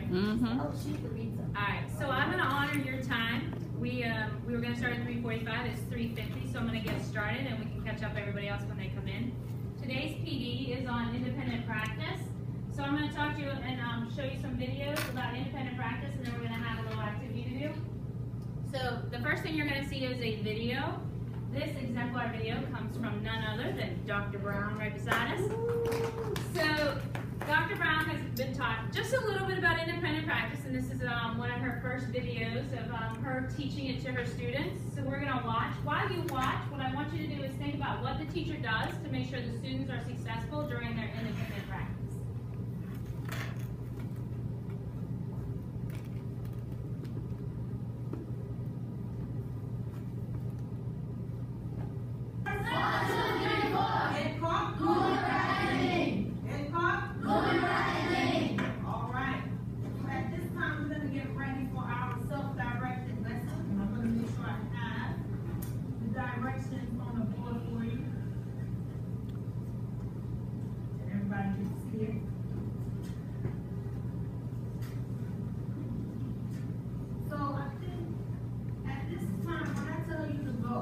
Mm-hmm. Oh, she's the pizza. All right, so I'm going to honor your time. We were going to start at 3:45. It's 3:50, so I'm going to get started, and we can catch up everybody else when they come in. Today's PD is on independent practice. So I'm going to talk to you and show you some videos about independent practice, and then we're going to have a little activity to do. So the first thing you're going to see is a video. This exemplar video comes from none other than Dr. Brown right beside us. So Dr. Brown has been taught just a little bit about independent practice, and this is one of her first videos of her teaching it to her students. So we're going to watch. While you watch, what I want you to do is think about what the teacher does to make sure the students are successful during their independent practice. Directions on the board for you. And everybody can see it. So I think at this time, when I tell you to go,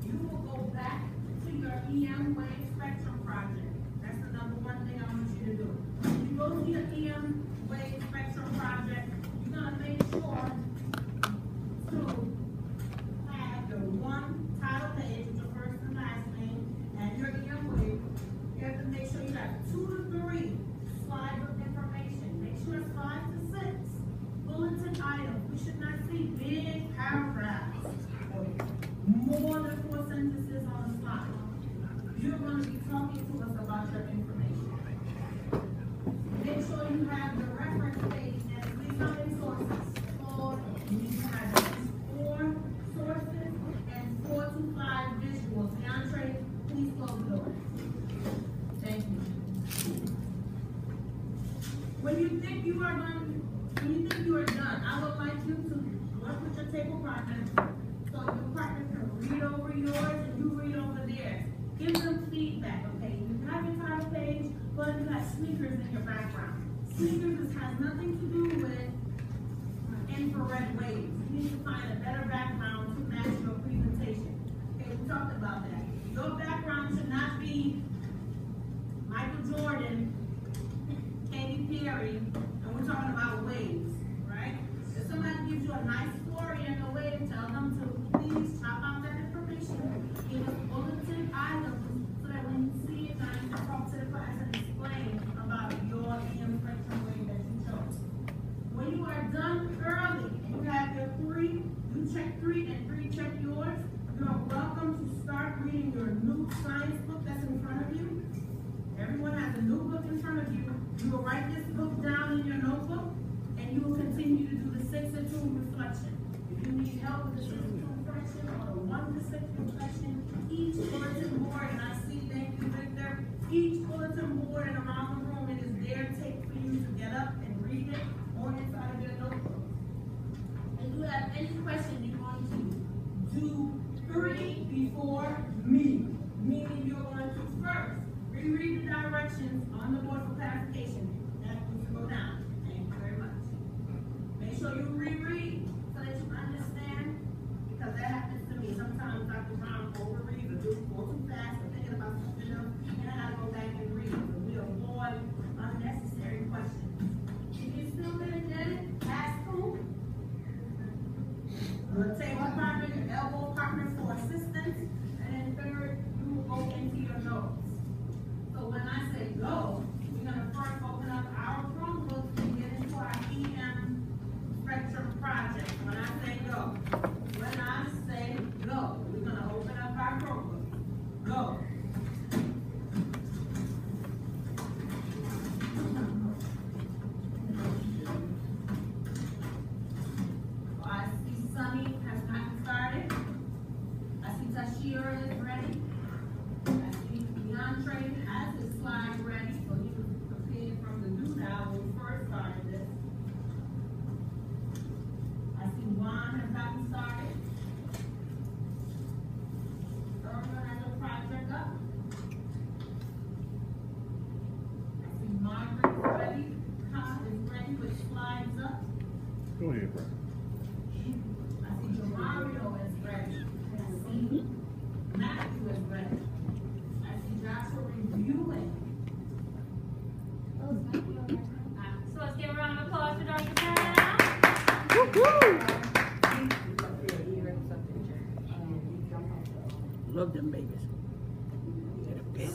you will go back to your EM wave spectrum project. That's the number one thing I want you to do. When you go to your EM wave spectrum project, you're gonna make sure to one title page with your first and last name and your EM wave. You have to make sure you have 2 to 3 slides of information. Make sure it's 5 to 6 bulleted items. We should not see big paragraphs or more than 4 sentences on a slide. You're going to be talking to us about your information. Make sure you have the reference page and at least how many sources. You need to have at least 4 sources and 4 to 5 visuals. Entree, please close the door. Thank you. When you think you are done, I would like you to work with your table partner so your partner can read over yours and you read over theirs. Give them feedback, okay? You have your title page, but you have sneakers in your background. Sneakers has nothing to do with infrared waves. You need to find a better background to match your presentation. Okay, we talked about that. Your background should not be Michael Jordan, Katy Perry, and we're talking about waves, right? If somebody gives you a nice story and a wave, tell them to please chop out that information. Give us bulleted items so that when you see it, now you can talk to the class and explain about your EM spectrum wave that you chose. When you are done early, you have your 3, you check 3 and 3 check yours. You are welcome to start reading your new science book that's in front of you. Everyone has a new book in front of you. You will write this book down in your notebook and you will continue to do the 6 to 2 reflection. If you need help with the 6 to 2 reflection or the 1 to 6 reflection, each bulletin board, and I see, thank you, Victor, each bulletin board and around the room, it is there tape for you to get up and read it on inside of your notebook. If you have any question, you're going to do 3 before me, meaning you're going to first reread the directions on the board for clarification. That needs to go down. Thank you very much. Make sure you reread so that you understand, because that happens to me. Sometimes Dr. Brown overreads or do too fast or thinking about something else, and I have to go back and read. So we avoid unnecessary questions. If you still didn't get it, ask who? Your table partner, your elbow partner for assistance, and then third, you will go into your notes. So when I say go, we're going to first open up our Chromebooks and get into our EM spectrum project. Go ahead, bro. I see Mario is ready. I see Matthew is ready. I see Joshua reviewing. So let's give a round of applause for Dr. Brown. Love them babies.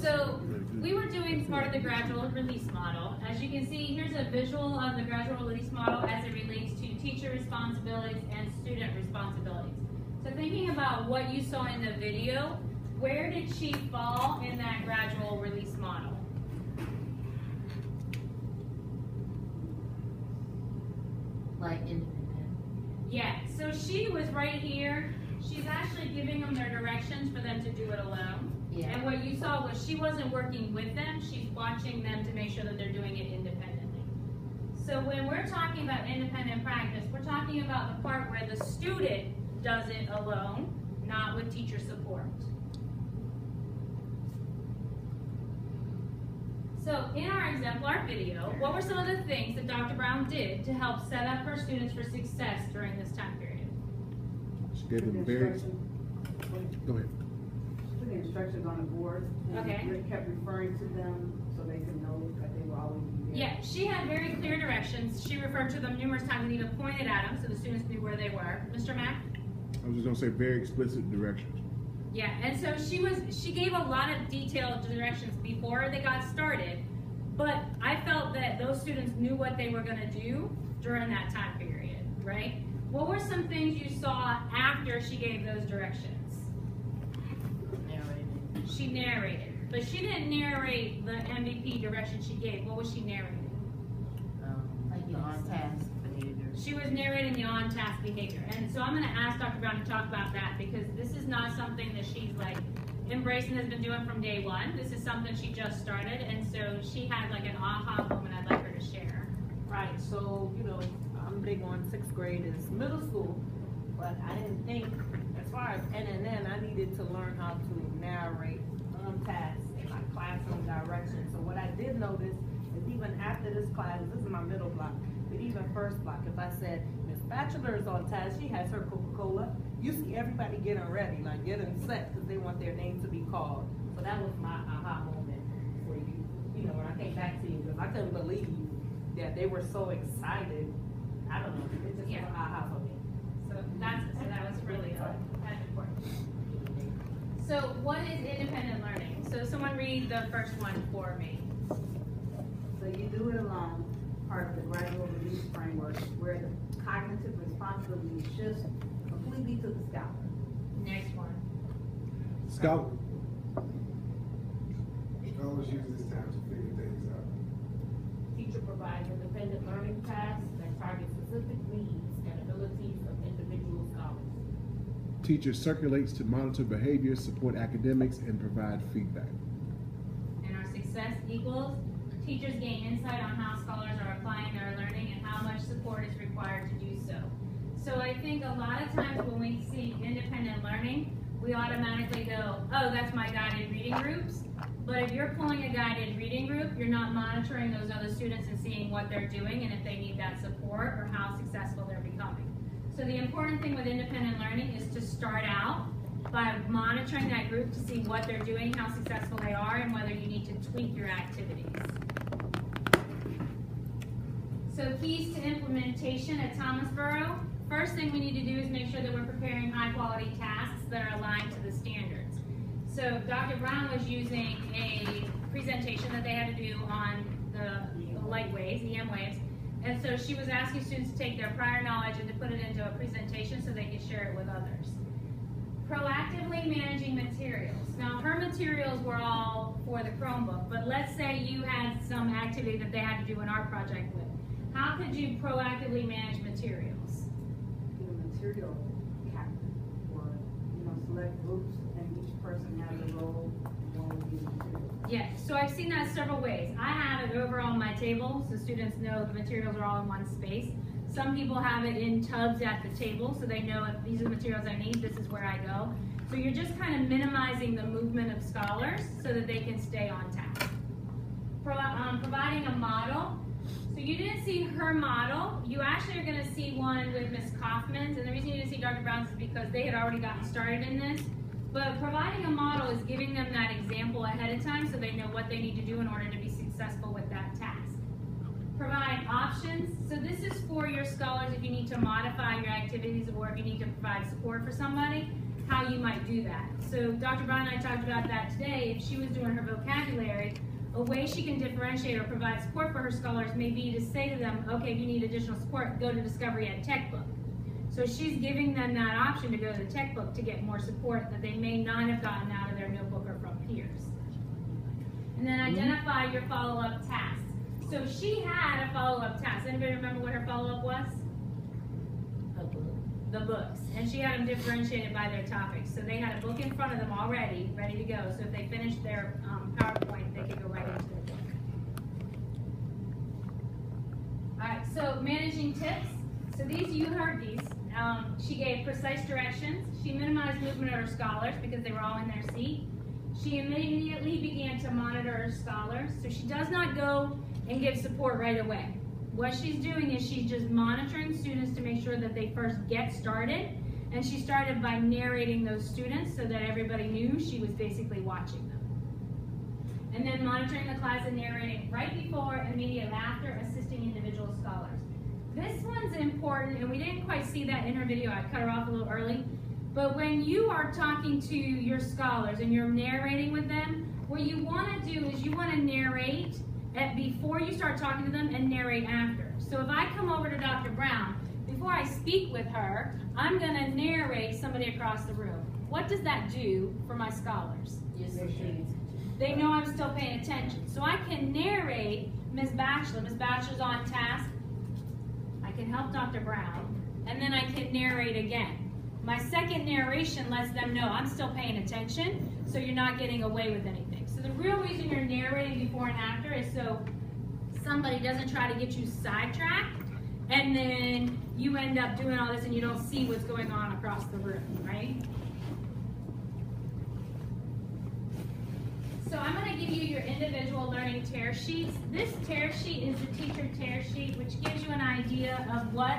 So we were doing part of the gradual release model. As you can see, here's a visual of the gradual release model as it relates to teacher responsibilities and student responsibilities. So thinking about what you saw in the video, where did she fall in that gradual release model? Like independent. Yeah, so she was right here. She's actually giving them their directions for them to do it alone. Yeah. And what you saw was she wasn't working with them, she's watching them to make sure that they're doing it independently. So when we're talking about independent practice, we're talking about the part where the student does it alone, not with teacher support. So in our exemplar video, what were some of the things that Dr. Brown did to help set up her students for success during this time period? She gave them very. Go ahead. Put the instructions on the board. And Okay. we kept referring to them so they could know that they will always be there. Yeah, she had very clear directions. She referred to them numerous times and even pointed at them so the students knew where they were. Mr. Mack? I was just gonna say very explicit directions. Yeah, and so she gave a lot of detailed directions before they got started, but I felt that those students knew what they were gonna do during that time period, right? What were some things you saw after she gave those directions? Narrated. She narrated, but she didn't narrate the MVP direction she gave. What was she narrating? Like the on-task behavior. She was narrating the on-task behavior. And so I'm going to ask Dr. Brown to talk about that because this is not something that she's like embraced and has been doing from day one. This is something she just started. And so she had like an aha moment I'd like her to share. Right, so, you know, I'm big on sixth grade is middle school, but I didn't think, as far as NNN, I needed to learn how to narrate on task in my classroom direction. So what I did notice is even after this class, this is my middle block, but even first block, if I said, Miss Bachelor is on task, she has her Coca-Cola, you see everybody getting ready, like getting set, because they want their name to be called. So that was my aha moment for you know, when I came back to you, because I couldn't believe that they were so excited. I don't know, it just was an aha for me. So that was really kind of important. So what is independent learning? So someone read the first one for me. So you do it along part of the gradual release framework where the cognitive responsibility shifts completely to the scholar. Next one. Scout. Scholars use this time to figure things out. Teacher provides independent learning tasks that target specific needs and abilities of individual scholars. Teacher circulates to monitor behavior, support academics, and provide feedback. And our success equals teachers gain insight on how scholars are applying their learning and how much support is required to do so. So I think a lot of times when we see independent learning, we automatically go, oh, that's my guided reading groups. But if you're pulling a guided reading group, you're not monitoring those other students and seeing what they're doing and if they need that support or how successful they're becoming. So the important thing with independent learning is to start out by monitoring that group to see what they're doing, how successful they are, and whether you need to tweak your activities. So keys to implementation at Thomasboro. First thing we need to do is make sure that we're preparing high quality tasks that are aligned to the standards. So Dr. Brown was using a presentation that they had to do on the light waves, EM waves. And so she was asking students to take their prior knowledge and to put it into a presentation so they could share it with others. Proactively managing materials. Now her materials were all for the Chromebook, but let's say you had some activity that they had to do an art project with. How could you proactively manage materials? Get a material captain or, you know, select groups and each person has a role in one of these materials. Yes, so I've seen that several ways. I have it over on my table so students know the materials are all in one space. Some people have it in tubs at the table so they know if these are the materials I need, this is where I go. So you're just kind of minimizing the movement of scholars so that they can stay on task. Providing a model. So you didn't see her model. You actually are gonna see one with Ms. Kaufman's, and the reason you didn't see Dr. Brown's is because they had already gotten started in this. But providing a model is giving them that example ahead of time so they know what they need to do in order to be successful with that task. Provide options. So this is for your scholars if you need to modify your activities or if you need to provide support for somebody, how you might do that. So Dr. Brown and I talked about that today. If she was doing her vocabulary, a way she can differentiate or provide support for her scholars may be to say to them, okay, if you need additional support, go to Discovery Ed Tech Book. So she's giving them that option to go to the tech book to get more support that they may not have gotten out of their notebook or from peers. And then identify your follow-up tasks. So she had a follow-up task. Anybody remember what her follow-up was? The books. And she had them differentiated by their topics. So they had a book in front of them already, ready to go. So if they finished their PowerPoint, they could go right into the book. All right, so managing tips. So these, you heard these. She gave precise directions. She minimized movement of her scholars because they were all in their seat. She immediately began to monitor her scholars. So she does not go and give support right away. What she's doing is she's just monitoring students to make sure that they first get started. And she started by narrating those students so that everybody knew she was basically watching them. And then monitoring the class and narrating right before and immediately after, assisting individual scholars. This one's important, and we didn't quite see that in her video. I cut her off a little early. But when you are talking to your scholars and you're narrating with them, what you want to do is you want to narrate before you start talking to them and narrate after. So if I come over to Dr. Brown, before I speak with her, I'm going to narrate somebody across the room. What does that do for my scholars? They know I'm still paying attention. So I can narrate Ms. Batchelor. Ms. Batchelor's on task. I can help Dr. Brown, and then I can narrate again. My second narration lets them know I'm still paying attention, so you're not getting away with anything. So the real reason you're narrating before and after is so somebody doesn't try to get you sidetracked, and then you end up doing all this and you don't see what's going on across the room, right? So I'm going to give you your individual learning tear sheets. This tear sheet is the teacher tear sheet, which gives you an idea of what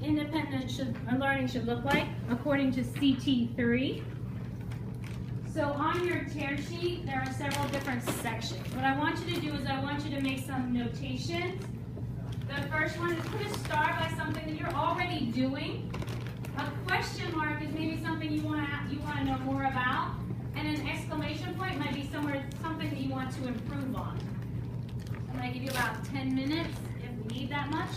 independent learning should look like according to CT3. So on your tear sheet, there are several different sections. What I want you to do is I want you to make some notations. The first one is put a star by something that you're already doing. A question mark is maybe something you want to know more about. And an exclamation point might be something that you want to improve on. I'm going to give you about 10 minutes if we need that much.